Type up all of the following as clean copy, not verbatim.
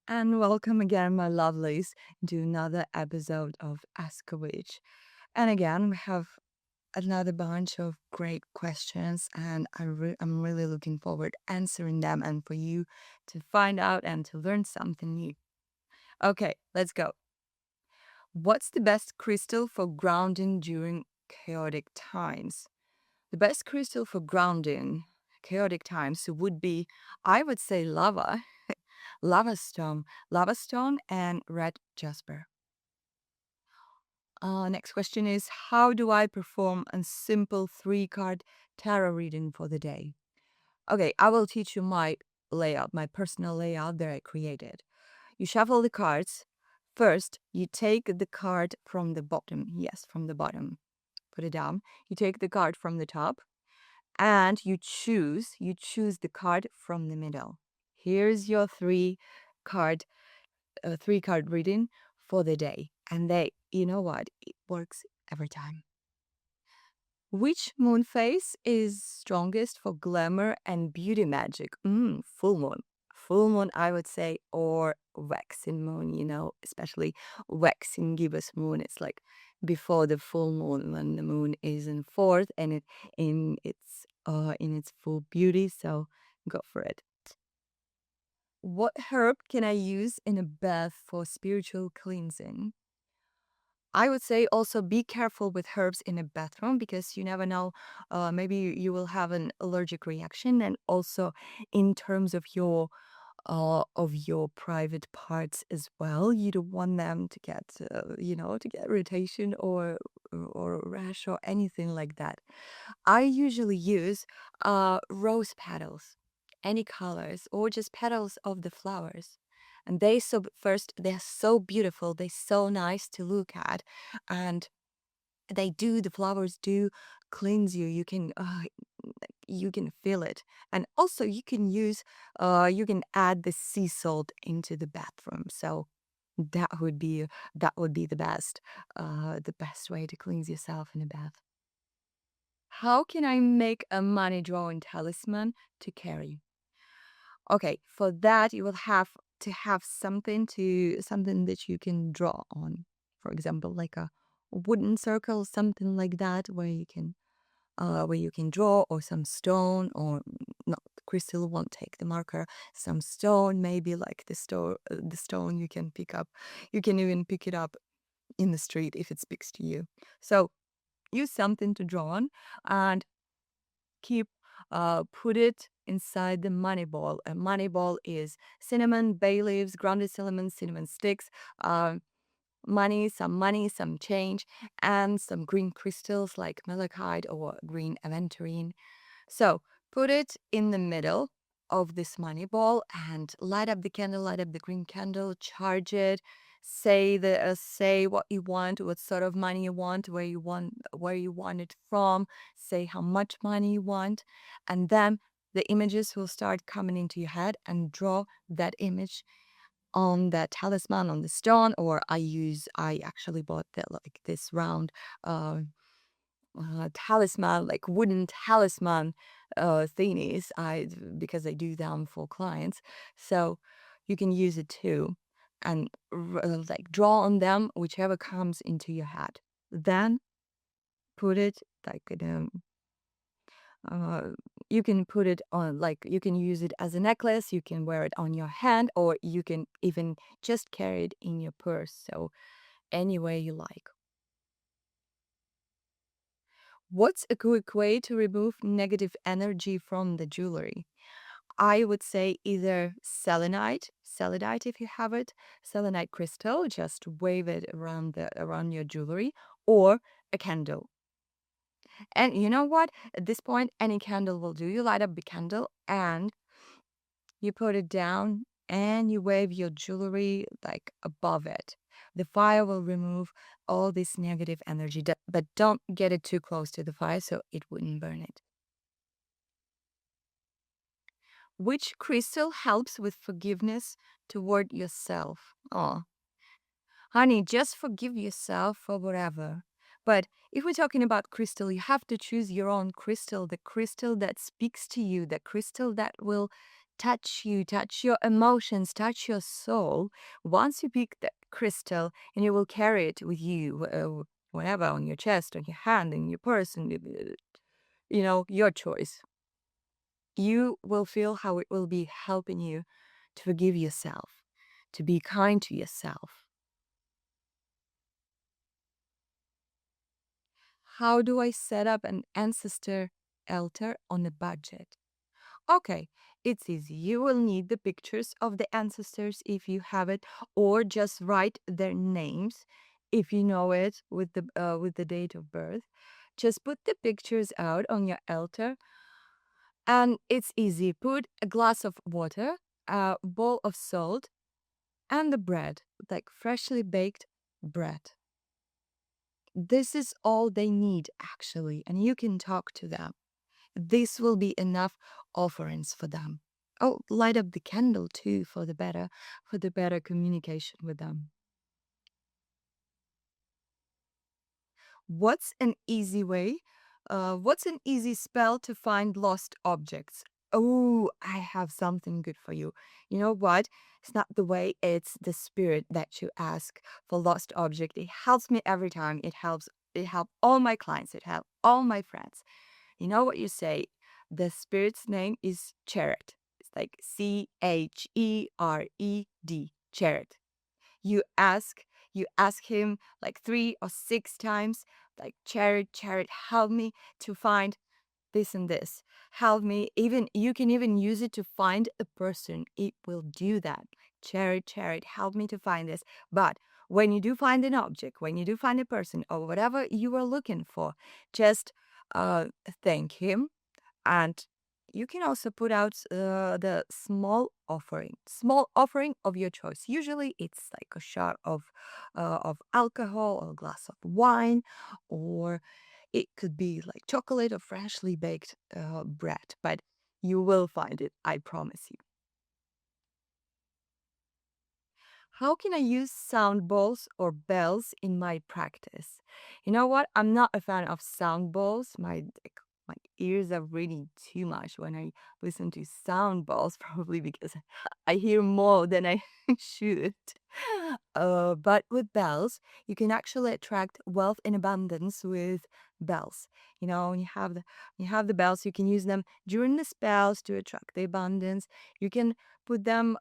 And welcome again, my lovelies, to another episode of Ask a Witch. And again, we have another bunch of great questions, and I'm really looking forward answering them and for you to find out and to learn something new. Okay, let's go. What's the best crystal for grounding during chaotic times? The best crystal for grounding chaotic times would be, I would say, lava stone, and red jasper. Next question is, how do I perform a simple three-card tarot reading for the day? Okay, I will teach you my layout, my personal layout that I created. You shuffle the cards. First, you take the card from the bottom. Yes, from the bottom. Put it down. You take the card from the top and you choose the card from the middle. Here's your card three card reading for the day. And you know what? It works every time. Which moon phase is strongest for glamour and beauty magic? Full moon. Full moon, I would say, or waxing moon, especially waxing gibbous moon. It's like before the full moon when the moon is in fourth and in its full beauty. So go for it. What herb can I use in a bath for spiritual cleansing? I would say also be careful with herbs in a bathroom because you never know. Maybe you will have an allergic reaction, and also in terms of your private parts as well. You don't want them to get irritation or rash or anything like that. I usually use rose petals, any colors, or just petals of the flowers. And they're so beautiful, they're so nice to look at, and the flowers do cleanse you. You can feel it, and also you can add the sea salt into the bathroom. So that would be the best way to cleanse yourself in a bath. How can I make a money drawing talisman to carry? Okay, for that you will have to have something that you can draw on. For example, like a wooden circle, something like that, where you can draw, or some stone, or no, crystal won't take the marker. Some stone, maybe like the stone you can pick up. You can even pick it up in the street if it speaks to you. So use something to draw on, and keep put it inside the money ball. A money ball is cinnamon, bay leaves, grounded cinnamon sticks, uh, money, some change, and some green crystals like malachite or green aventurine. So put it in the middle of this money ball and light up the candle, light up the green candle, charge it. Say what you want, what sort of money you want, where you want it from. Say how much money you want, and then the images will start coming into your head, and draw that image on that talisman, on the stone. Or I actually bought this round uh, talisman, like wooden talisman thingies. Because I do them for clients, so you can use it too, and like draw on them whichever comes into your head. Then put it like uh, you can put it on, like you can use it as a necklace. You can wear it on your hand, or you can even just carry it in your purse. So any way you like. What's a quick way to remove negative energy from the jewelry? I would say either selenite if you have it, selenite crystal, just wave it around your jewelry, or a candle. And you know what? At this point, any candle will do. You light up the candle and you put it down and you wave your jewelry like above it. The fire will remove all this negative energy, but don't get it too close to the fire so it wouldn't burn it. Which crystal helps with forgiveness toward yourself? Oh, honey, just forgive yourself for whatever. But if we're talking about crystal, you have to choose your own crystal, the crystal that speaks to you, the crystal that will touch you, touch your emotions, touch your soul. Once you pick the crystal and you will carry it with you, whenever, on your chest, on your hand, in your purse, and your choice. You will feel how it will be helping you to forgive yourself, to be kind to yourself. How do I set up an ancestor altar on a budget? Okay, it's easy. You will need the pictures of the ancestors if you have it, or just write their names if you know it with the date of birth. Just put the pictures out on your altar, and it's easy. Put a glass of water, a bowl of salt, and the bread, like freshly baked bread. This is all they need, actually, and you can talk to them. This will be enough offerings for them. Oh, light up the candle too for the better communication with them. What's an easy way? What's an easy spell to find lost objects? Oh, I have something good for you. You know what? It's not the way, it's the spirit that you ask for lost object. It helps me every time. It helps all my clients. It helps all my friends. You know what you say? The spirit's name is Cheret. It's like Chered. Cheret. You ask, you ask him like 3 or 6 times, like Cheret, help me to find this and this. Help me. Even you can even use it to find a person. It will do that. Cheret, help me to find this. But when you do find an object, when you do find a person or whatever you are looking for, just uh, thank him, and you can also put out the small offering of your choice. Usually it's like a shot of alcohol or a glass of wine, or it could be like chocolate or freshly baked bread, but you will find it, I promise you. How can I use sound bowls or bells in my practice? You know what? I'm not a fan of sound bowls. My ears are reading too much when I listen to sound bowls, probably because I hear more than I should. But with bells, you can actually attract wealth and abundance with bells. When you have the bells, you can use them during the spells to attract the abundance. You can put them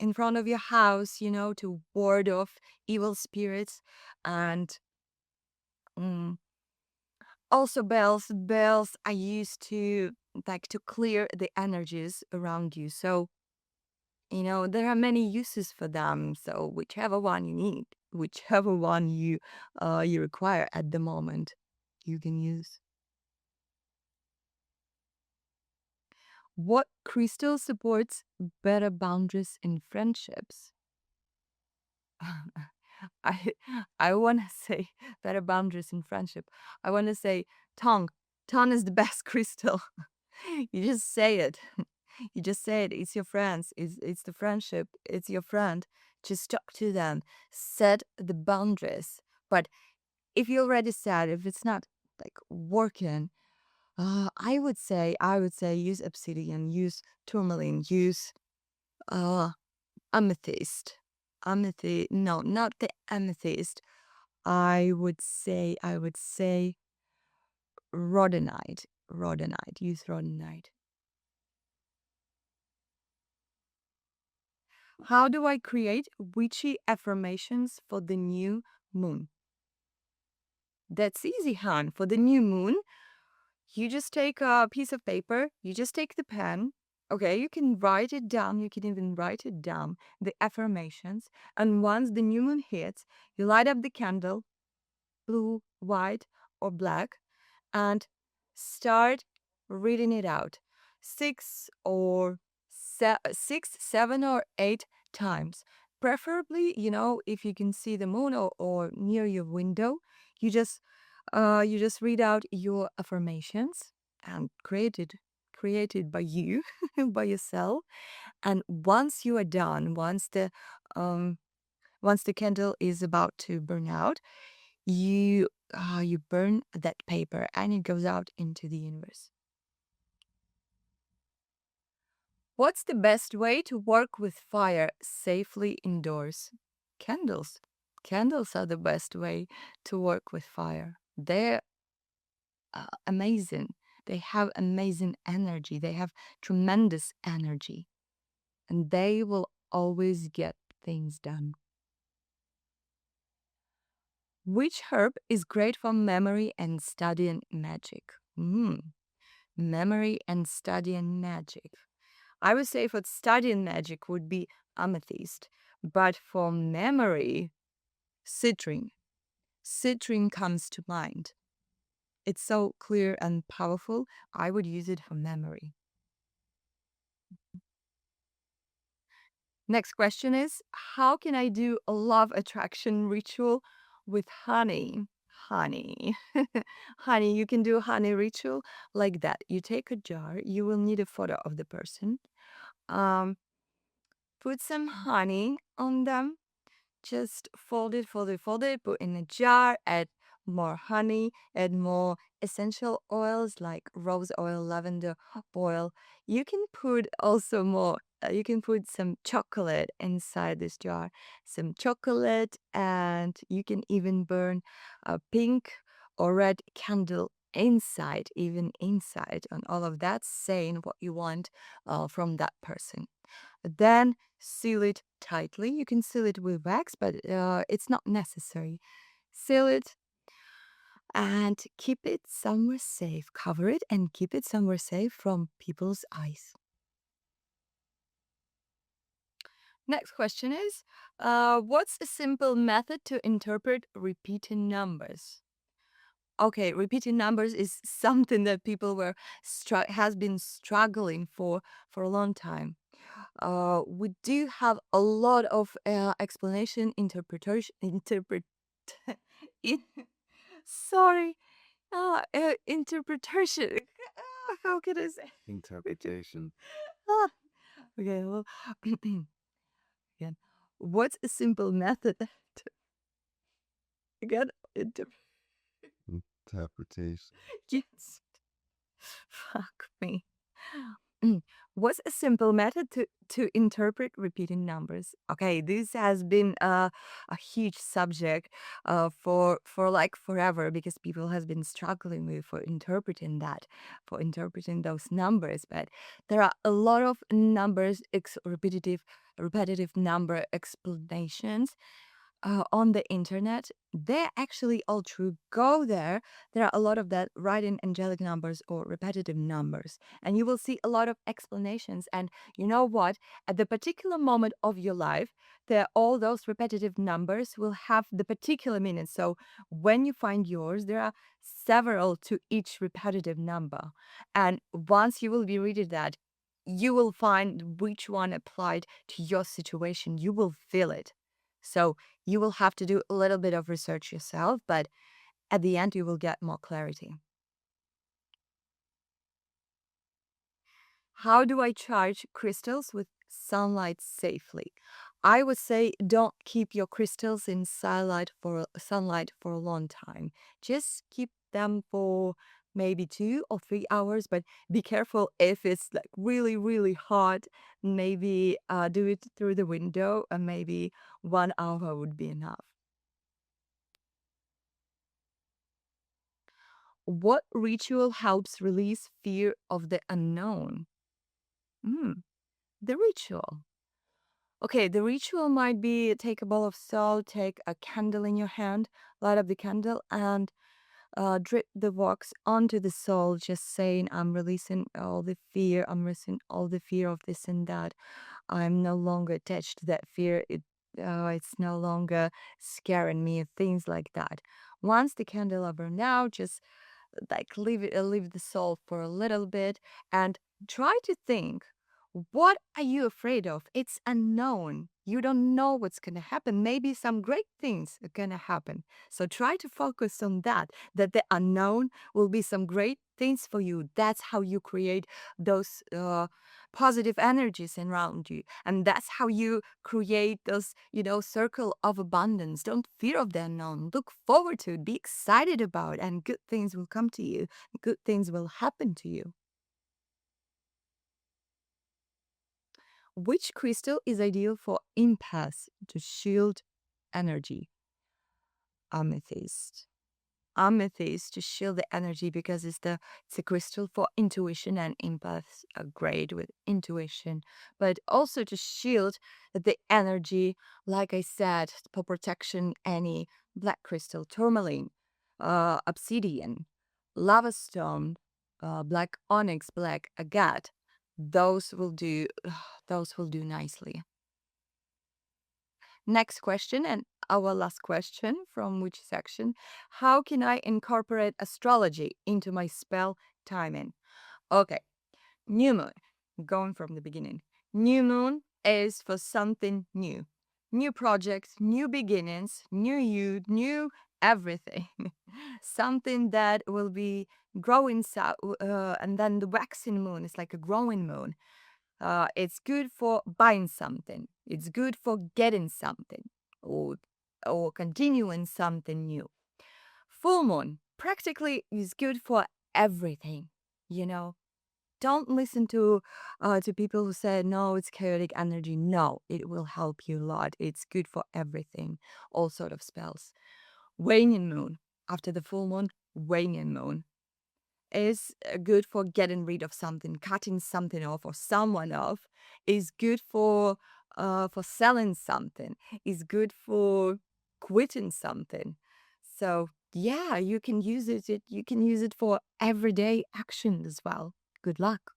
in front of your house, to ward off evil spirits. And mm, also bells I used to like to clear the energies around you. So, there are many uses for them. So whichever one you need, whichever one you require at the moment, you can use. What crystal supports better boundaries in friendships? I I want to say better boundaries in friendship. I want to say tongue. Tongue is the best crystal. You just say it. You just say it. It's your friends. It's the friendship. It's your friend. Just talk to them. Set the boundaries. But if you already said, if it's not like working, I would say use obsidian, use tourmaline, use uh amethyst. Amethyst. No, not the amethyst. I would say rhodonite. Rhodonite. Use rhodonite. How do I create witchy affirmations for the new moon? That's easy, Han. For the new moon, you just take a piece of paper, you just take the pen. Okay, you can write it down. You can even write it down, the affirmations. And once the new moon hits, you light up the candle, blue, white, or black, and start reading it out 6, 7, or 8 times. Preferably, if you can see the moon, or near your window, you just read out your affirmations, and created by you, by yourself. And once you are done, once the candle is about to burn out, you burn that paper and it goes out into the universe. What's the best way to work with fire safely indoors? Candles. Candles are the best way to work with fire. They're amazing. They have amazing energy. They have tremendous energy, and they will always get things done. Which herb is great for memory and studying magic? Memory and studying magic. I would say for studying magic would be amethyst, but for memory, citrine. Citrine comes to mind. It's so clear and powerful. I would use it for memory. Next question is, how can I do a love attraction ritual with honey? Honey. Honey, you can do a honey ritual like that. You take a jar, you will need a photo of the person. Um, put some honey on them. Just fold it, put in a jar, add more honey, add more essential oils like rose oil, lavender oil. You can put also more, you can put some chocolate inside this jar, some chocolate, and you can even burn a pink or red candle inside, even inside, and all of that saying what you want from that person. Then seal it tightly. You can seal it with wax, but it's not necessary. Seal it and keep it somewhere safe. Cover it and keep it somewhere safe from people's eyes. Next question is, what's a simple method to interpret repeating numbers? Okay, repeating numbers is something that people has been struggling for a long time. We do have a lot of explanation, in, sorry, interpretation. How can I say? Interpretation. Ah, okay, well, again, what's a simple method to, again, Interpretation. yes, fuck me. Mm. What's a simple method to interpret repeating numbers? Okay, this has been a huge subject for like forever because people has been struggling with for interpreting that, for interpreting those numbers. But there are a lot of numbers, repetitive number explanations on the internet. They're actually all true. Go there. There are a lot of that writing angelic numbers or repetitive numbers, and you will see a lot of explanations. And you know what? At the particular moment of your life, there all those repetitive numbers will have the particular meaning. So when you find yours, there are several to each repetitive number, and once you will be reading that, you will find which one applied to your situation. You will feel it. So you will have to do a little bit of research yourself, but at the end, you will get more clarity. How do I charge crystals with sunlight safely? I would say don't keep your crystals in sunlight for a long time. Just keep them for maybe 2 or 3 hours, but be careful if it's like really, really hot. Maybe do it through the window, and maybe 1 hour would be enough. What ritual helps release fear of the unknown? Mm, the ritual. Okay, the ritual might be take a bowl of salt, take a candle in your hand, light up the candle, and drip the wax onto the salt, just saying, I'm releasing all the fear, I'm releasing all the fear of this and that. I'm no longer attached to that fear. It's no longer scaring me, things like that. Once the candle are burned out, just like leave the soul for a little bit and try to think, what are you afraid of? It's unknown. You don't know what's going to happen. Maybe some great things are going to happen. So try to focus on that the unknown will be some great things for you. That's how you create those positive energies around you. And that's how you create those, circle of abundance. Don't fear of the unknown. Look forward to it. Be excited about it, and good things will come to you. Good things will happen to you. Which crystal is ideal for impasse to shield energy? Amethyst. Amethyst to shield the energy because it's a crystal for intuition, and empaths are great with intuition, but also to shield the energy, like I said, for protection. Any black crystal, tourmaline, obsidian, lava stone, black onyx, black agate, those will do. Those will do nicely. Next question, and our last question from which section? How can I incorporate astrology into my spell timing? Okay, new moon, going from the beginning. New moon is for something new. New projects, new beginnings, new you, new everything. Something that will be growing, and then the waxing moon is like a growing moon. It's good for buying something. It's good for getting something, or continuing something new. Full moon practically is good for everything. You know, don't listen to people who say no, it's chaotic energy. No, it will help you a lot. It's good for everything, all sort of spells. Waning moon after the full moon, waning moon is good for getting rid of something, cutting something off or someone off. Is good for selling something. Is good for quitting something. So yeah, you can use it. You can use it for everyday action as well. Good luck.